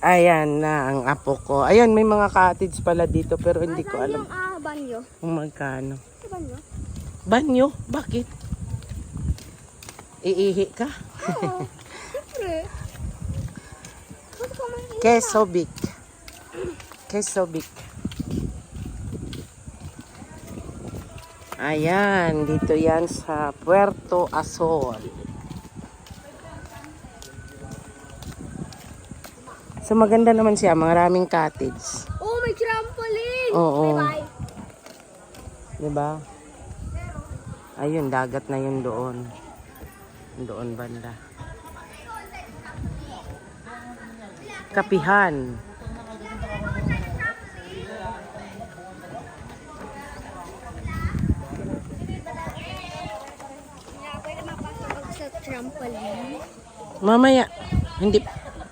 Ayan na ang apo ko. Ayan, may mga cottage pala dito pero hindi ko alam Yung banyo. kung magkano. Sa banyo? Banyo? Bakit? Iihi ka? Oo. Siyempre. Ba't ka man Kesobik. Kesobik. Ayan, dito yan sa Puerto Azul. So maganda naman siya, maraming cottage. Oh, may trampoline! Oo. Bye-bye. Diba? Ayun, dagat na yun doon. Doon banda. Kapihan. Pwede mapasok sa trampoline. Mamaya, hindi